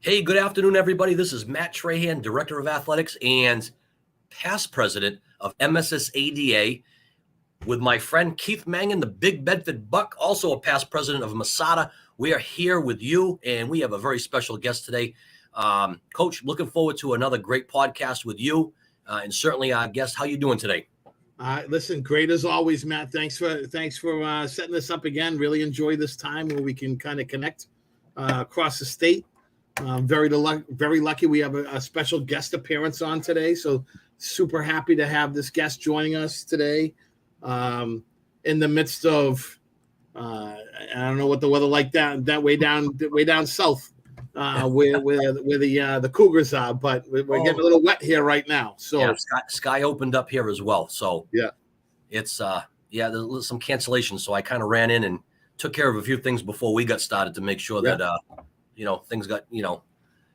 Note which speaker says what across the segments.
Speaker 1: Hey, good afternoon, everybody. This is Matt Trahan, Director of Athletics and past president of MSSADA, with my friend Keith Mangan, the Big Bedford Buck, also a past president of Mssada. We are here with you, and we have a very special guest today. Coach, looking forward to another great podcast with you, and certainly our guest. How you doing today?
Speaker 2: Listen, great as always, Matt. Thanks for setting this up again. Really enjoy this time where we can kind of connect across the state. Very lucky we have a special guest appearance on today. So super happy to have this guest joining us today. In the midst of I don't know what the weather like that way down south where the Cougars are, but we're getting a little wet here right now. So
Speaker 1: yeah, sky opened up here as well. So
Speaker 2: yeah,
Speaker 1: it's there's some cancellations. So I kind of ran in and took care of a few things before we got started to make sure that things got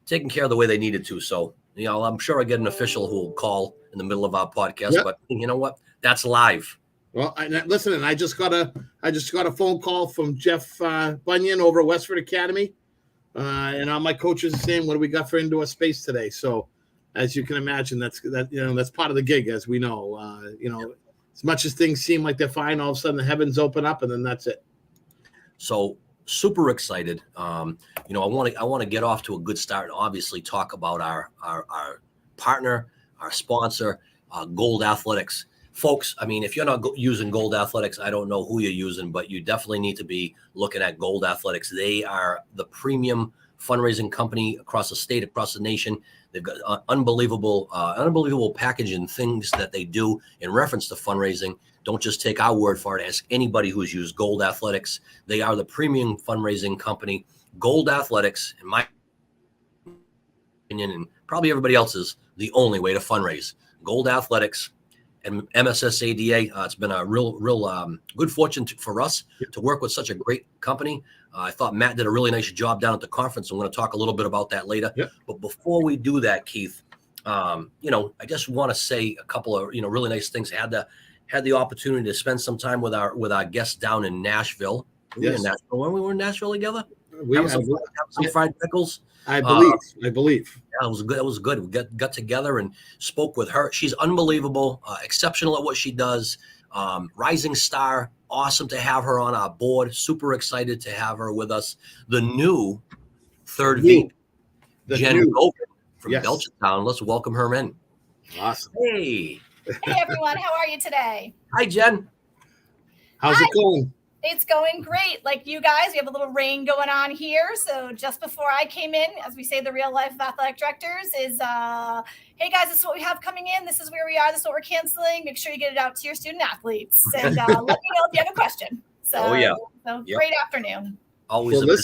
Speaker 1: taken care of the way they needed to. So I'm sure I get an official who will call in the middle of our podcast, but you know what? That's live.
Speaker 2: Well, listen, and I just got a phone call from Jeff Bunyan over at Westford Academy, and all my coaches are saying, "What do we got for indoor space today?" So, as you can imagine, that's part of the gig, as we know. As much as things seem like they're fine, all of a sudden the heavens open up, and then that's it.
Speaker 1: So super excited. I want to get off to a good start and obviously talk about our partner, our sponsor, Gold Athletics. Folks, I mean, if you're not using Gold Athletics, I don't know who you're using, but you definitely need to be looking at Gold Athletics. They are the premium fundraising company across the state, across the nation. They've got unbelievable package and things that they do in reference to fundraising. Don't just take our word for it. Ask anybody who's used Gold Athletics. They are the premium fundraising company. Gold Athletics, in my opinion, and probably everybody else's, the only way to fundraise. Gold Athletics and MSSADA. It's been a real good fortune for us to work with such a great company. I thought Matt did a really nice job down at the conference. I'm going to talk a little bit about that later. Yep. But before we do that, Keith, I just want to say a couple of really nice things. Had the opportunity to spend some time with our guests down in Nashville. We were in Nashville when we were in Nashville together. We had some fried pickles.
Speaker 2: I believe.
Speaker 1: Yeah, it was good. It was good. We got together and spoke with her. She's unbelievable, exceptional at what she does. Rising star. Awesome to have her on our board. Super excited to have her with us. The new third VP, Jen Gogan from Belchertown. Let's welcome her in.
Speaker 2: Awesome.
Speaker 1: Hey.
Speaker 3: Hey, everyone. How are you today?
Speaker 1: Hi, Jen.
Speaker 2: How's it going?
Speaker 3: It's going great. Like you guys, we have a little rain going on here. So just before I came in, as we say, the real life of athletic directors is, hey guys, this is what we have coming in. This is where we are. This is what we're canceling. Make sure you get it out to your student athletes and let me know if you have a question. So, Great afternoon.
Speaker 2: Always. Well,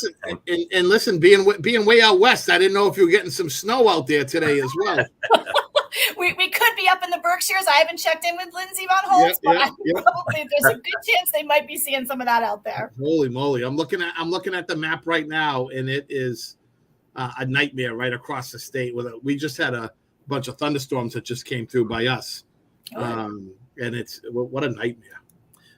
Speaker 2: listen, being way out west, I didn't know if you were getting some snow out there today as well.
Speaker 3: We could be up in the Berkshires. I haven't checked in with Lindsay Von Holtz, but probably there's a good chance they might be seeing some of that out there.
Speaker 2: Holy moly! I'm looking at the map right now, and it is a nightmare right across the state. We just had a bunch of thunderstorms that just came through by us, and it's what a nightmare.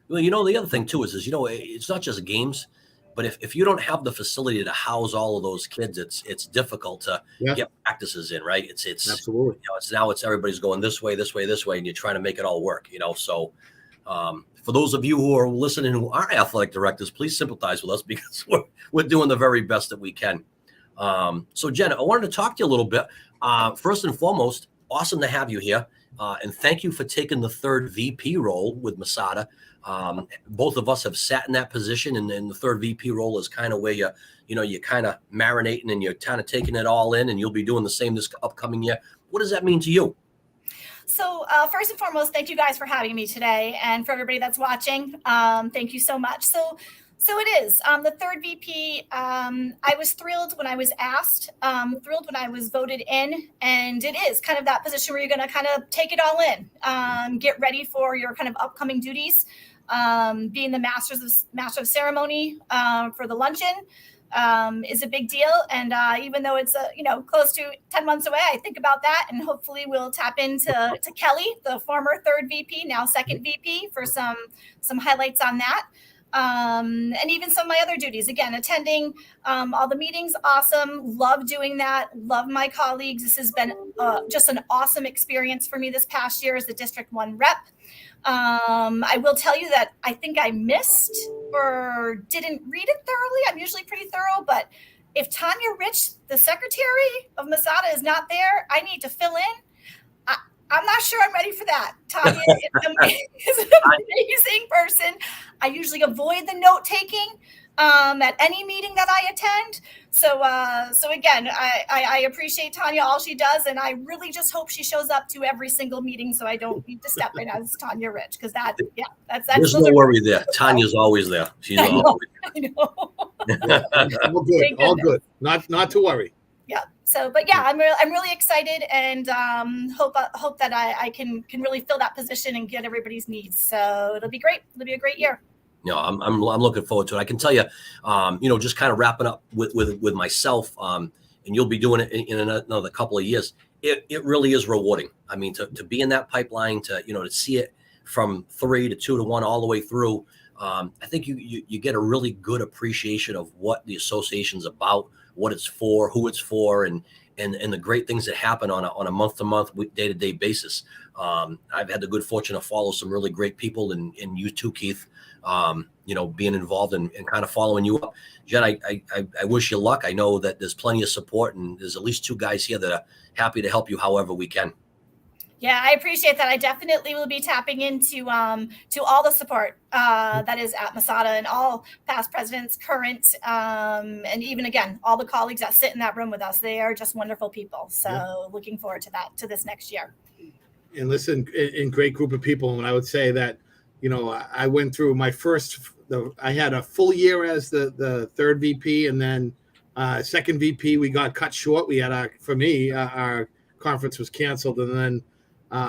Speaker 1: Well, the other thing too is it's not just games. But if you don't have the facility to house all of those kids, it's difficult to get practices in, right? It's
Speaker 2: absolutely.
Speaker 1: It's everybody's going this way, and you're trying to make it all work. So for those of you who are listening who are athletic directors, please sympathize with us because we're doing the very best that we can. So Jen, I wanted to talk to you a little bit. First and foremost, awesome to have you here, and thank you for taking the third VP role with Mssada. Both of us have sat in that position, and then the third VP role is kind of where you're kind of marinating and you're kind of taking it all in, and you'll be doing the same this upcoming year. What does that mean to you?
Speaker 3: So first and foremost, thank you guys for having me today, and for everybody that's watching, thank you so much. So it is the third VP. I was thrilled when I was asked, thrilled when I was voted in, and it is kind of that position where you're going to kind of take it all in, get ready for your kind of upcoming duties. Being the master of ceremony for the luncheon is a big deal, and even though it's close to 10 months away, I think about that, and hopefully we'll tap into Kelly, the former third VP, now second VP, for some highlights on that. And even some of my other duties. Again, attending all the meetings, awesome. Love doing that. Love my colleagues. This has been just an awesome experience for me this past year as the District 1 rep. I will tell you that I think I missed or didn't read it thoroughly. I'm usually pretty thorough, but if Tanya Rich, the secretary of Mssada, is not there, I need to fill in. I'm not sure I'm ready for that. Tanya is an amazing person. I usually avoid the note taking at any meeting that I attend. So again, I appreciate Tanya, all she does, and I really just hope she shows up to every single meeting so I don't need to step in as Tanya Rich, because that's
Speaker 1: there's no worry there. Tanya's always there. She's always
Speaker 3: there. I know.
Speaker 2: All good. All good. Not to worry.
Speaker 3: Yeah. So, but yeah, I'm really excited, and hope that I can really fill that position and get everybody's needs. So it'll be great. It'll be a great year.
Speaker 1: No, I'm looking forward to it. I can tell you, just kind of wrapping up with myself, and you'll be doing it in another couple of years. It really is rewarding. I mean, to be in that pipeline, to see it from 3 to 2 to 1 all the way through. I think you get a really good appreciation of what the association's about, what it's for, who it's for, and the great things that happen on a month-to-month, day-to-day basis. I've had the good fortune to follow some really great people, and you too, Keith, being involved and kind of following you up. Jen, I wish you luck. I know that there's plenty of support, and there's at least 2 guys here that are happy to help you however we can.
Speaker 3: Yeah, I appreciate that. I definitely will be tapping into to all the support that is at Mssada, and all past presidents, current, and even again, all the colleagues that sit in that room with us. They are just wonderful people. So looking forward to this next year.
Speaker 2: And listen, in great group of people. And I would say that, I went through my I had a full year as the third VP, and then second VP, we got cut short. We had our conference was canceled. And then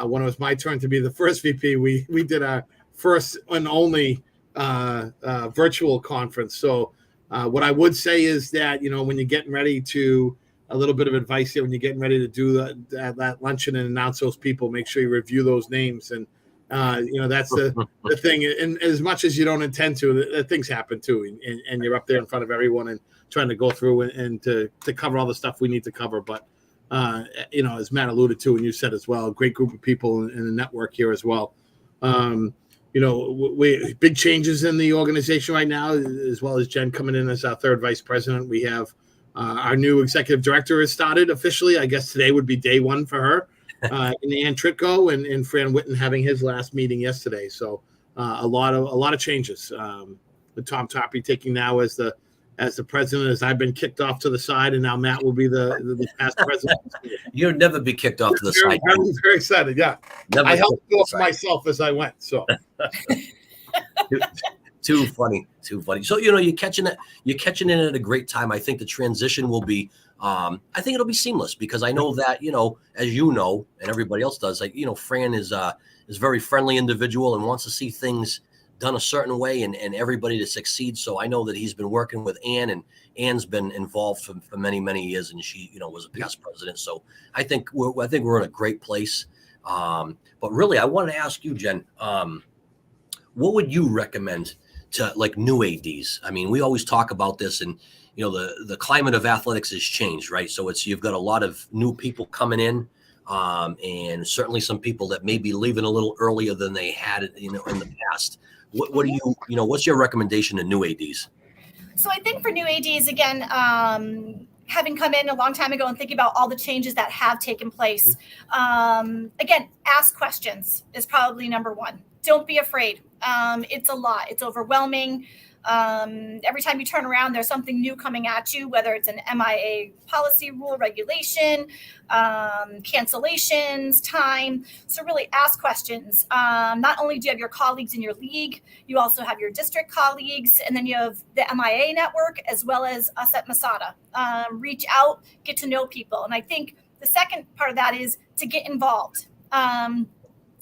Speaker 2: when it was my turn to be the first VP, we did our first and only virtual conference. So what I would say is that, when you're getting ready to, a little bit of advice here, when you're getting ready to do that luncheon and announce those people, make sure you review those names. And, that's the thing. And as much as you don't intend to, things happen too. And you're up there in front of everyone and trying to go through and to cover all the stuff we need to cover. But as Matt alluded to, and you said as well, a great group of people in the network here as well. We big changes in the organization right now, as well as Jen coming in as our third vice president. We have our new executive director has started officially. I guess today would be day 1 for her. And Ann Tritko and Fran Witten having his last meeting yesterday. So a lot of changes. With Tom Toppy taking now as the president, as I've been kicked off to the side, and now Matt will be the past president.
Speaker 1: You'll never be kicked off to the side.
Speaker 2: I was very excited. Yeah, I helped go for myself as I went. So
Speaker 1: too funny. So you're catching it at a great time. I think the transition will be. I think it'll be seamless, because I know that as and everybody else does. Fran is a very friendly individual and wants to see things done a certain way and everybody to succeed. So I know that he's been working with Ann, and Ann's been involved for many, many years, and she, was a past president. So I think we're in a great place. But really, I wanted to ask you, Jen, what would you recommend to new ADs? I mean, we always talk about this, and the climate of athletics has changed, right? So you've got a lot of new people coming in. And certainly some people that may be leaving a little earlier than they had, in the past. What do you, what's your recommendation to new ADs?
Speaker 3: So I think for new ADs, again, having come in a long time ago and thinking about all the changes that have taken place, again, ask questions is probably number 1. Don't be afraid. It's a lot. It's overwhelming. Every time you turn around, there's something new coming at you, whether it's an MIA policy, rule, regulation, cancellations, time. So really ask questions. Not only do you have your colleagues in your league, you also have your district colleagues, and then you have the MIA network, as well as us at Mssada. Reach out, get to know people. And I think the second part of that is to get involved.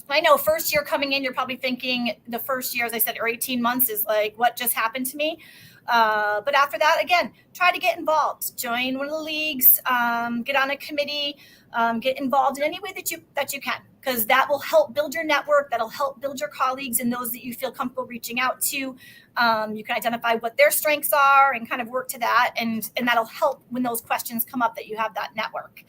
Speaker 3: I know first year coming in, you're probably thinking the first year, as I said, or 18 months is like, what just happened to me? But after that, again, try to get involved, join one of the leagues, get on a committee, get involved in any way that you can, because that will help build your network. That'll help build your colleagues and those that you feel comfortable reaching out to. You can identify what their strengths are and kind of work to that. And that'll help when those questions come up that you have that network.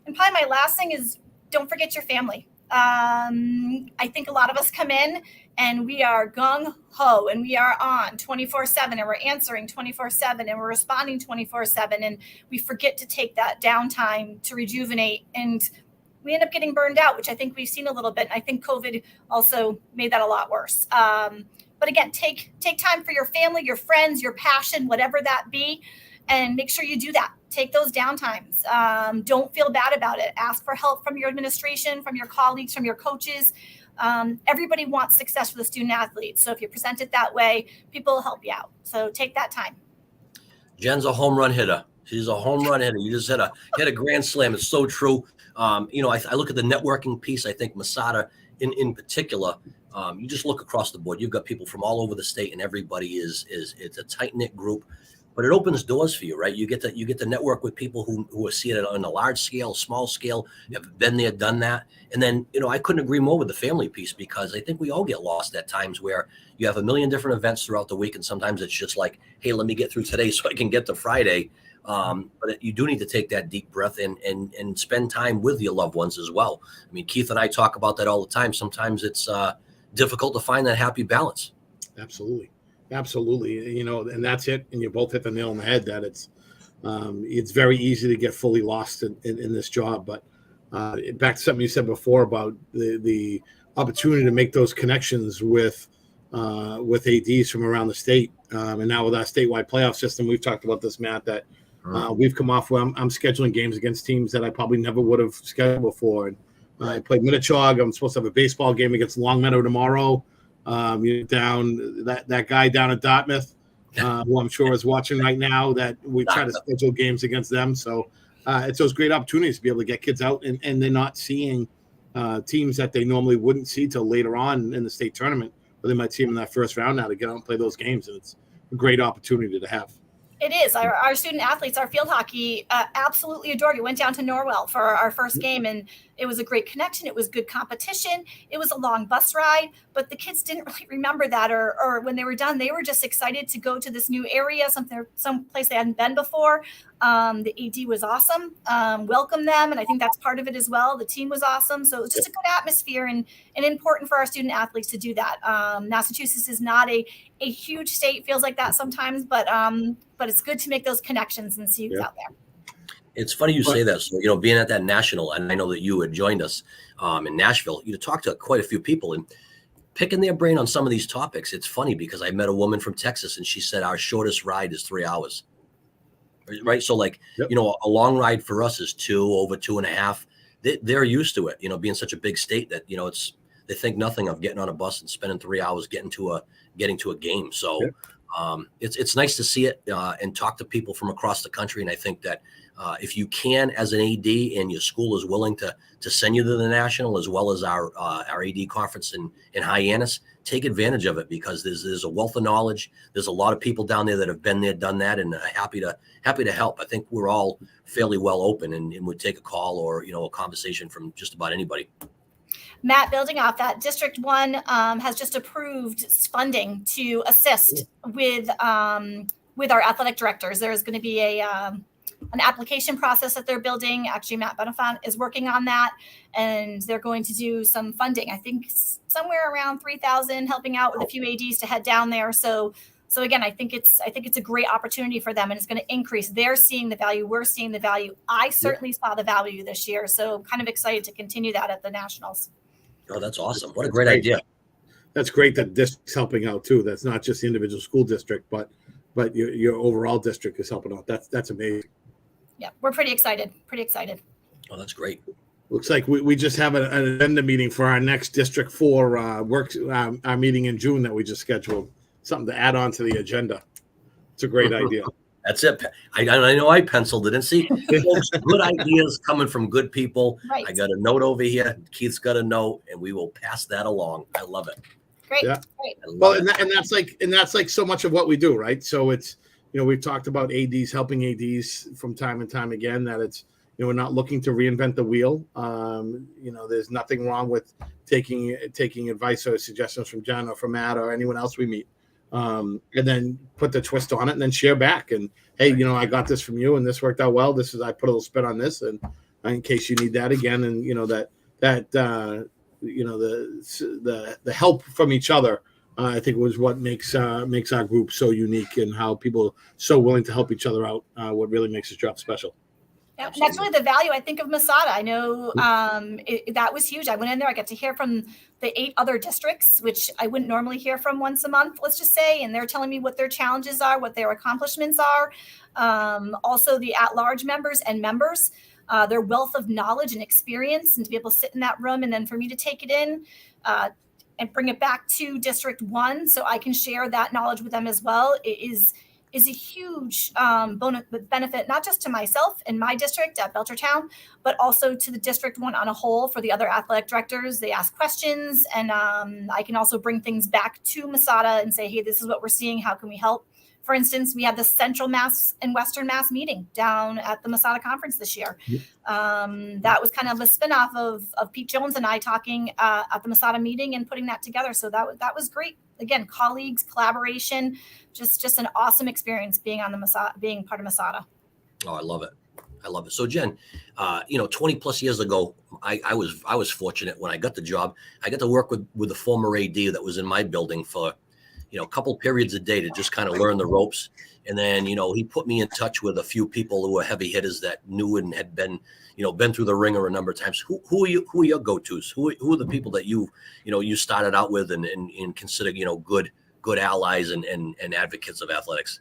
Speaker 3: And probably my last thing is don't forget your family. I think a lot of us come in and we are gung-ho and we are on 24/7 and we're answering 24/7 and we're responding 24/7 and we forget to take that downtime to rejuvenate, and we end up getting burned out, which I think we've seen a little bit. And I think COVID also made that a lot worse. But again, take time for your family, your friends, your passion, whatever that be, and make sure you do that. Take those downtimes. Don't feel bad about it. Ask for help from your administration, from your colleagues, from your coaches. Everybody wants success for the student athletes. So if you present it that way, people will help you out. So take that time.
Speaker 1: Jen's a home run hitter. She's a home run hitter. You just hit a grand slam. It's so true. I look at the networking piece. I think Mssada in particular, you just look across the board. You've got people from all over the state, and everybody it's a tight knit group. But it opens doors for you, right? You get to network with people who are seeing it on a large scale, small scale, have been there, done that. And then, I couldn't agree more with the family piece, because I think we all get lost at times where you have a million different events throughout the week. And sometimes it's just like, hey, let me get through today so I can get to Friday. But you do need to take that deep breath and spend time with your loved ones as well. I mean, Keith and I talk about that all the time. Sometimes it's difficult to find that happy balance.
Speaker 2: Absolutely. And that's it. And you both hit the nail on the head that it's very easy to get fully lost in this job. But back to something you said before about the opportunity to make those connections with ADs from around the state. And now with our statewide playoff system, we've talked about this, Matt, that we've come off where I'm scheduling games against teams that I probably never would have scheduled before. And I played Minnechaug. I'm supposed to have a baseball game against Longmeadow tomorrow. Down that guy down at Dartmouth, who I'm sure is watching right now, that we try to schedule games against them. So it's those great opportunities to be able to get kids out, and they're not seeing teams that they normally wouldn't see till later on in the state tournament, but they might see them in that first round now to get out and play those games. And it's a great opportunity to have.
Speaker 3: It is. Our student athletes, our field hockey, absolutely adored it. Went down to Norwell for our first game, and it was a great connection. It was good competition. It was a long bus ride, but the kids didn't really remember that, or when they were done, they were just excited to go to this new area, some place they hadn't been before. The AD was awesome, welcomed them, and I think that's part of it as well. The team was awesome, so it was just a good atmosphere, and important for our student athletes to do that. Massachusetts is not a huge state, feels like that sometimes, but it's good to make those connections and see who's out there.
Speaker 1: It's funny you say that. So, being at that national, and I know that you had joined us in Nashville, you talked to quite a few people and picking their brain on some of these topics. It's funny because I met a woman from Texas, and she said our shortest ride is 3 hours. Right. So a long ride for us is over 2.5. They're used to it, being such a big state that, they think nothing of getting on a bus and spending 3 hours getting to a game. So it's nice to see it and talk to people from across the country. And I think that if you can, as an AD, and your school is willing to send you to the national, as well as our AD conference in Hyannis, take advantage of it, because there's a wealth of knowledge. There's a lot of people down there that have been there, done that, and happy to help. I think we're all fairly well open and would take a call or, a conversation from just about anybody.
Speaker 3: Matt, building off that, District 1 has just approved funding to assist with our athletic directors. There's going to be an application process that they're building. Actually, Matt Benefant is working on that, and they're going to do some funding. I think somewhere around $3,000, helping out with a few ADs to head down there. So again, I think it's a great opportunity for them, and it's going to increase. They're seeing the value. We're seeing the value. I certainly saw the value this year, so kind of excited to continue that at the Nationals.
Speaker 1: Oh, that's awesome. What a great idea.
Speaker 2: That's great that district's helping out too. That's not just the individual school district, but your overall district is helping out. That's amazing.
Speaker 3: Yeah, we're pretty excited.
Speaker 1: Oh, that's great.
Speaker 2: Looks like we just have an agenda meeting for our next District 4 our meeting in June that we just scheduled. Something to add on to the agenda. It's a great idea.
Speaker 1: That's it. I know I penciled it. And see, folks, good ideas coming from good people.
Speaker 3: Right.
Speaker 1: I got a note over here. Keith's got a note, and we will pass that along. I love it.
Speaker 3: Great.
Speaker 2: Yeah.
Speaker 3: Great.
Speaker 2: Well, and that's like so much of what we do, right? So it's, we've talked about ADs helping ADs from time and time again, that it's, we're not looking to reinvent the wheel. There's nothing wrong with taking advice or suggestions from John or from Matt or anyone else we meet, and then put the twist on it and then share back. And hey, I got this from you and this worked out well. I put a little spin on this, and in case you need that again. And the help from each other, I think was what makes our group so unique, and how people so willing to help each other out. What really makes this job special.
Speaker 3: Yeah, and that's really the value, I think, of Mssada. I know that was huge. I went in there, I got to hear from the 8 other districts, which I wouldn't normally hear from once a month, let's just say. And they're telling me what their challenges are, what their accomplishments are. Also the at-large members and members, their wealth of knowledge and experience, and to be able to sit in that room and then for me to take it in and bring it back to District 1 so I can share that knowledge with them as well is a huge benefit, not just to myself in my district at Belchertown, but also to the District 1 on a whole. For the other athletic directors, they ask questions, and I can also bring things back to Mssada and say, hey, this is what we're seeing. How can we help? For instance, we had the Central Mass and Western Mass meeting down at the Mssada conference this year. That was kind of a spinoff of Pete Jones and I talking at the Mssada meeting and putting that together. So that was great. Again, colleagues, collaboration, just an awesome experience being on the Mssada, being part of Mssada.
Speaker 1: Oh, I love it. So Jen, 20 plus years ago, I was fortunate when I got the job. I got to work with the former AD that was in my building for a couple periods a day to just kind of learn the ropes. And then, he put me in touch with a few people who were heavy hitters that knew and had been through the ringer a number of times. Who are your go-tos? Who are the people that you started out with and consider, good allies and advocates of athletics?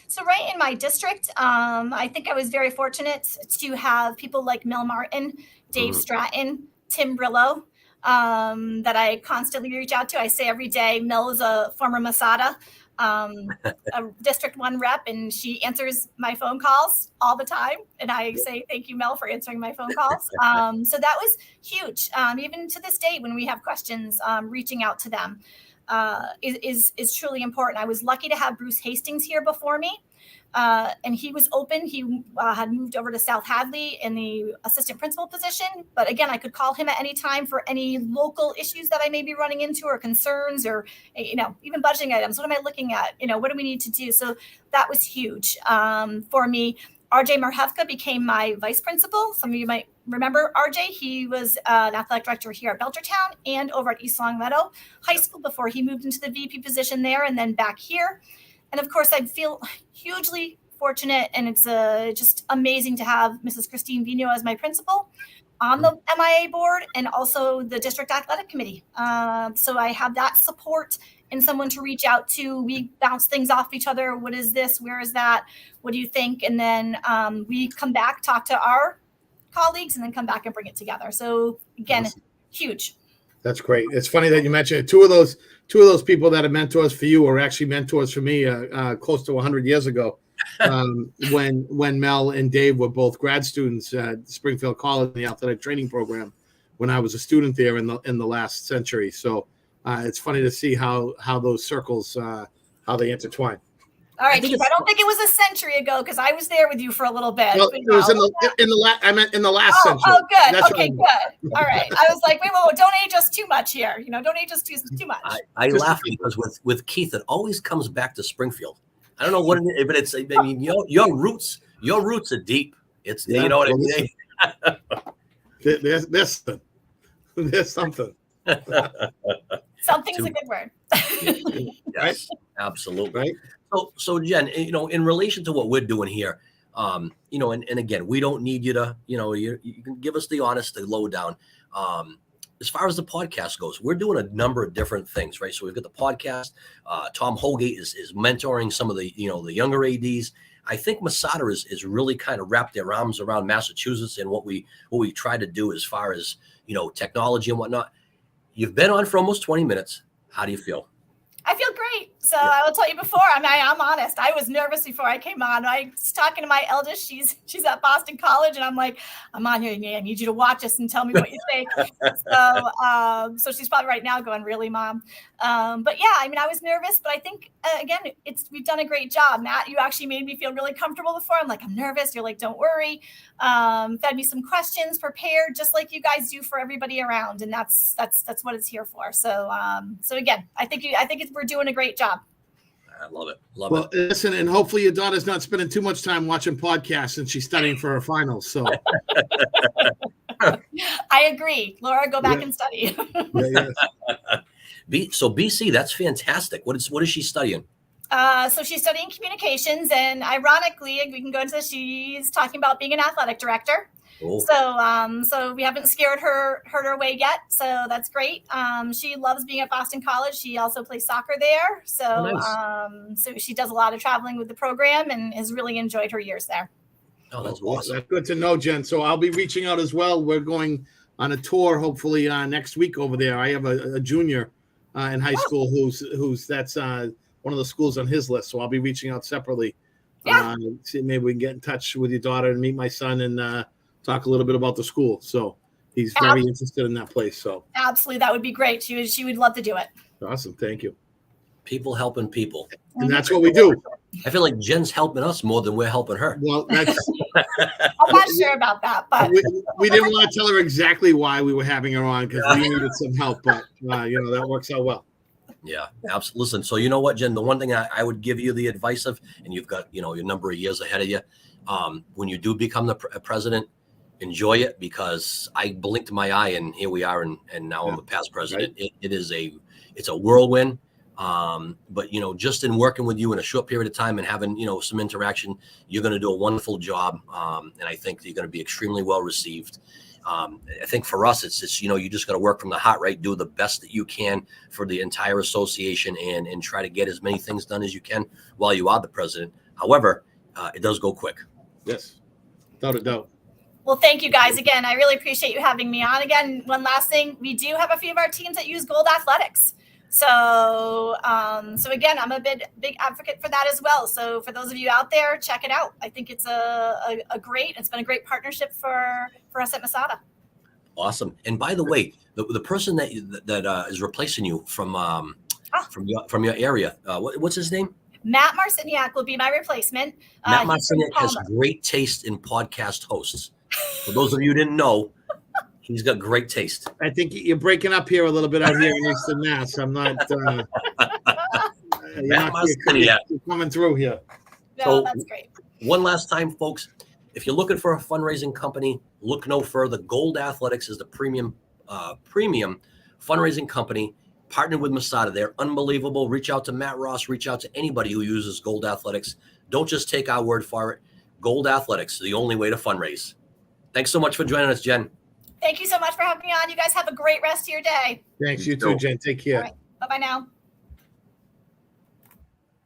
Speaker 3: So right in my district, I think I was very fortunate to have people like Mel Martin, Dave Stratton, Tim Brillo, that I constantly reach out to. I say every day, Mel is a former Mssada, a District 1 rep, and she answers my phone calls all the time. And I say, thank you, Mel, for answering my phone calls. So that was huge. Even to this day, when we have questions, reaching out to them is truly important. I was lucky to have Bruce Hastings here before me. And he was open. He had moved over to South Hadley in the assistant principal position. But again, I could call him at any time for any local issues that I may be running into, or concerns, or, even budgeting items. What am I looking at? What do we need to do? So that was huge for me. RJ Marhevka became my vice principal. Some of you might remember RJ. He was an athletic director here at Belchertown and over at East Longmeadow High School before he moved into the VP position there, and then back here. And of course, I feel hugely fortunate, and it's just amazing to have Mrs. Christine Vino as my principal on the MIA board and also the district athletic committee. So I have that support and someone to reach out to. We bounce things off each other. What is this? Where is that? What do you think? And then we come back, talk to our colleagues, and then come back and bring it together. So again, huge.
Speaker 2: That's great. It's funny that you mentioned it. Two of those people that are mentors for you are actually mentors for me close to 100 years ago when Mel and Dave were both grad students at Springfield College in the athletic training program when I was a student there in the last century. So it's funny to see how those circles, how they intertwine.
Speaker 3: All right, Chief, I don't think it was a century ago because I was there with you for a little bit.
Speaker 2: Well, it was in the last century.
Speaker 3: Oh, good.
Speaker 2: That's
Speaker 3: okay, good. All right. I was like, wait, don't age us too much here. Don't age us too much.
Speaker 1: I laugh because with Keith, it always comes back to Springfield. I don't know what it is, but it's. I mean, your roots are deep. It's you know what I mean.
Speaker 2: There's something.
Speaker 3: Something's a good word.
Speaker 1: Yes, right? Absolutely.
Speaker 2: Right.
Speaker 1: So Jen, in relation to what we're doing here, and again, we don't need you to, you can give us the honest, the lowdown. As far as the podcast goes, we're doing a number of different things, right? So we've got the podcast. Tom Holgate is mentoring some of the, the younger ADs. I think Mssada is really kind of wrapped their arms around Massachusetts and what we try to do as far as, technology and whatnot. You've been on for almost 20 minutes. How do you feel?
Speaker 3: I feel great. So
Speaker 1: Yeah.
Speaker 3: I will tell you before, I'm honest. I was nervous before I came on. I was talking to my eldest. She's at Boston College, and I'm like, I'm on here. I need you to watch us and tell me what you think. So she's probably right now going, really, Mom? But yeah, I mean, I was nervous, but I think again, we've done a great job. Matt, you actually made me feel really comfortable before. I'm like, I'm nervous. You're like, don't worry. Fed me some questions, prepared, just like you guys do for everybody around, and that's what it's here for. So again, I think we're doing a great job.
Speaker 1: I love it.
Speaker 2: Well, listen, and hopefully your daughter's not spending too much time watching podcasts and she's studying for her finals. So
Speaker 3: I agree. Laura, go back and study.
Speaker 1: So BC, that's fantastic. What is she studying?
Speaker 3: So she's studying communications, and ironically, we can go into this, she's talking about being an athletic director.
Speaker 1: Oh.
Speaker 3: So we haven't scared her away yet. So that's great. She loves being at Boston College. She also plays soccer there. So,
Speaker 1: nice.
Speaker 3: So she does a lot of traveling with the program and has really enjoyed her years there.
Speaker 1: Oh, that's awesome.
Speaker 2: That's good to know, Jen. So I'll be reaching out as well. We're going on a tour, hopefully next week over there. I have a junior in high school who's that's one of the schools on his list. So I'll be reaching out separately.
Speaker 3: Yeah.
Speaker 2: See, maybe we can get in touch with your daughter and meet my son and talk a little bit about the school. So he's very interested in that place. So
Speaker 3: absolutely, that would be great. She would love to do it.
Speaker 2: Awesome. Thank you.
Speaker 1: People helping people.
Speaker 2: And that's what we do.
Speaker 1: I feel like Jen's helping us more than we're helping her.
Speaker 2: Well, that's
Speaker 3: I'm not sure about that, but
Speaker 2: we didn't want to tell her exactly why we were having her on because we needed some help, but that works out well.
Speaker 1: Yeah, absolutely. Listen, so you know what, Jen, the one thing I would give you the advice of, and you've got, your number of years ahead of you. When you do become the president, enjoy it, because I blinked my eye and here we are. And now I'm a past president. Right. It's a whirlwind. But just in working with you in a short period of time and having, some interaction, you're going to do a wonderful job. And I think you're going to be extremely well received. I think for us, it's you just got to work from the heart, right? Do the best that you can for the entire association and try to get as many things done as you can while you are the president. However, it does go quick.
Speaker 2: Yes, without a doubt.
Speaker 3: Well, thank you guys again. I really appreciate you having me on. Again, one last thing, we do have a few of our teams that use Gold Athletics. So again, I'm a big advocate for that as well. So for those of you out there, check it out. I think it's it's been a great partnership for us at Mssada.
Speaker 1: Awesome. And by the way, the person that is replacing you from your area, what's his name?
Speaker 3: Matt Marciniak will be my replacement.
Speaker 1: Matt Marciniak has great taste in podcast hosts. For those of you who didn't know, he's got great taste.
Speaker 2: I think you're breaking up here a little bit out here in Eastern Mass. I'm not. You're coming through here.
Speaker 3: No,
Speaker 1: so,
Speaker 3: that's great.
Speaker 1: One last time, folks, if you're looking for a fundraising company, look no further. Gold Athletics is the premium fundraising company partnered with Mssada. They're unbelievable. Reach out to Matt Ross. Reach out to anybody who uses Gold Athletics. Don't just take our word for it. Gold Athletics, the only way to fundraise. Thanks so much for joining us, Jen.
Speaker 3: Thank you so much for having me on. You guys have a great rest of your day.
Speaker 2: Thanks. You too, Jen. Take care.
Speaker 3: All right. Bye-bye now.